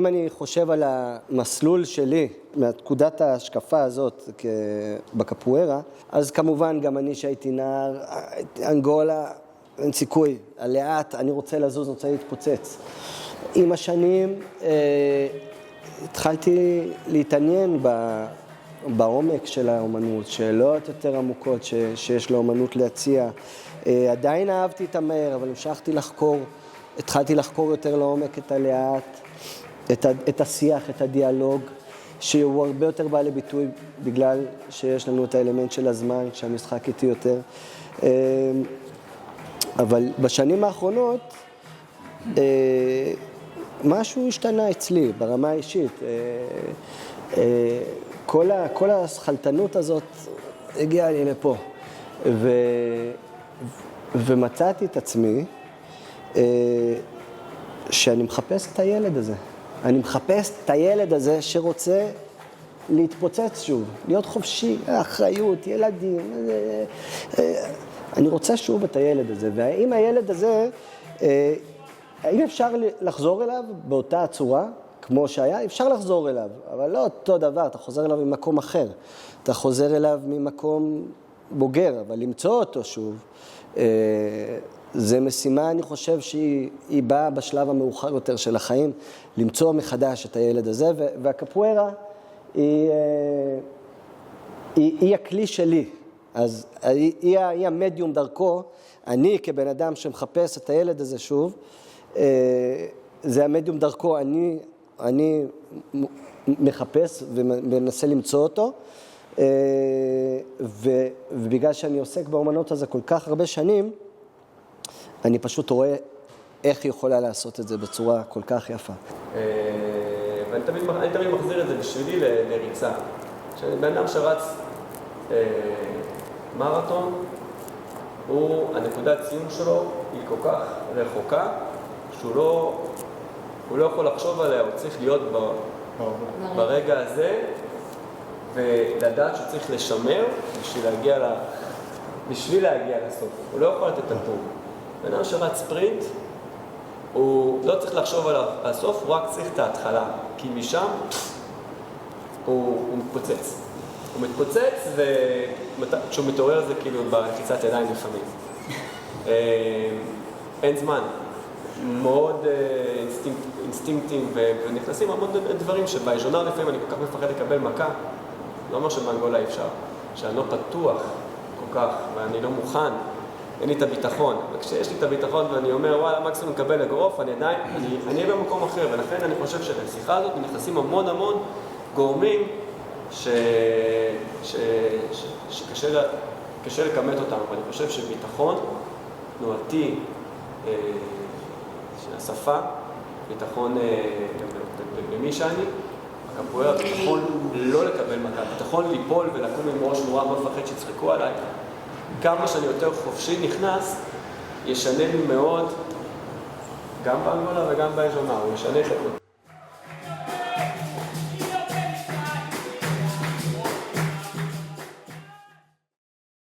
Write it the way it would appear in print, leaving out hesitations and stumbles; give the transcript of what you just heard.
אם אני חושב על המסלול שלי, מהתקודת ההשקפה הזאת בקפוארה, אז כמובן גם אני שהייתי נער, אנגולה, אין סיכוי, לאט, אני רוצה לזוז, אני רוצה להתפוצץ. עם השנים התחלתי להתעניין בעומק של האומנות, שאלות יותר עמוקות שיש לאומנות להציע. עדיין אהבתי את המהר, אבל המשכתי לחקור, התחלתי לחקור יותר לעומק את הלאט, את השיח, את הדיאלוג, שהוא הרבה יותר בא לביטוי בגלל שיש לנו את האלמנט של הזמן, שהמשחק איתי יותר. אבל בשנים האחרונות, משהו השתנה אצלי, ברמה האישית. כל הסחלטנות הזאת הגיעה לי לפה. ומצאתי את עצמי שאני מחפש את הילד הזה. אני מחפש את הילד הזה שרוצה להתפוצץ שוב, להיות חופשי, אחריות, ילדים. אני רוצה שוב את הילד הזה. והאם הילד הזה, האם אפשר לחזור אליו באותה הצורה, כמו שהיה? אפשר לחזור אליו, אבל לא אותו דבר, אתה חוזר אליו ממקום אחר. אתה חוזר אליו ממקום בוגר, אבל למצוא אותו שוב, זה משימה, אני חושב שהיא באה בשלב המאוחר יותר של החיים, למצוא מחדש את הילד הזה, והקפוארה היא הכלי שלי. אז היא המדיום דרכו, אני כבן אדם שמחפש את הילד הזה שוב, זה המדיום דרכו, אני מחפש ומנסה למצוא אותו, ובגלל שאני עוסק באומנות הזה כל כך הרבה שנים, אני פשוט רואה איך היא יכולה לעשות את זה בצורה כל כך יפה. ואני תמיד מחזיר את זה בשבילי לריצה. בן אדם שרץ מרתון, הנקודת ציון שלו היא כל כך רחוקה, שהוא לא יכול לחשוב עליה, הוא צריך להיות ברגע הזה, ולדעת שהוא צריך לשמר בשביל להגיע לסוף. הוא לא יכול לתת את הטור. בן אדם שרץ ספרינט, הוא לא צריך לחשוב על הסוף, הוא רק צריך את ההתחלה. כי משם הוא מתפוצץ. הוא מתפוצץ, וכשהוא מתעורר זה כאילו בלחיצת ידיים לפעמים. אין זמן. מאוד אינסטינקטים, ונכנסים המון דברים שבאז'ונר לפעמים אני כל כך מפחד לקבל מכה. לא אומר שבאנגולה אי אפשר. שאני לא פתוח כל כך, ואני לא מוכן. אין לי את הביטחון, וכשיש לי את הביטחון ואני אומר, וואלה, מקסימום מקבל אגרוף, אני אהיה במקום אחר, ולכן אני חושב שבשיחה הזאת נכנסים המון גורמים שקשה לכמת אותם, אבל אני חושב שביטחון תנועתי של השפה, ביטחון במי שאני, הקפוארה, ביטחון לא לקבל מכה, ביטחון ליפול ולקום עם ראש נורא מפחד שצחקו עליי, כמה שאני יותר חופשי נכנס, ישנה לי מאוד, גם באנגולה וגם באז'ונר, הוא ישנה את הכל.